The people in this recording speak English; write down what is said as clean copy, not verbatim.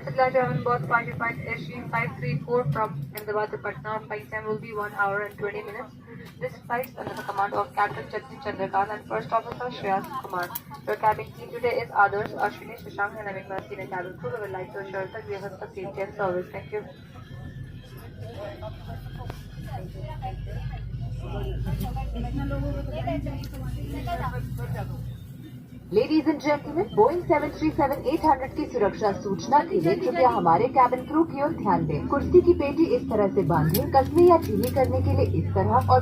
Patla German Boss Party Flight SG534 from Ahmedabad to Patna. Flight time will be 1 hour and 20 minutes. This flight is under the command of Captain Chatri Chandrakant and First Officer Shreyas Kumar. Your cabin team today is Adarsh, Ashwini, Shashank and Amik Mercy and cabin crew. We would like to assure that we have a safety and service. Thank you. Ladies and gentleman, Boeing 737-800 की सुरक्षा सूचना के लिए कृपया हमारे cabin crew की ओर ध्यान दें। कुर्सी की पेटी इस तरह से बांधें, कसने या ढीली करने के लिए इस तरह और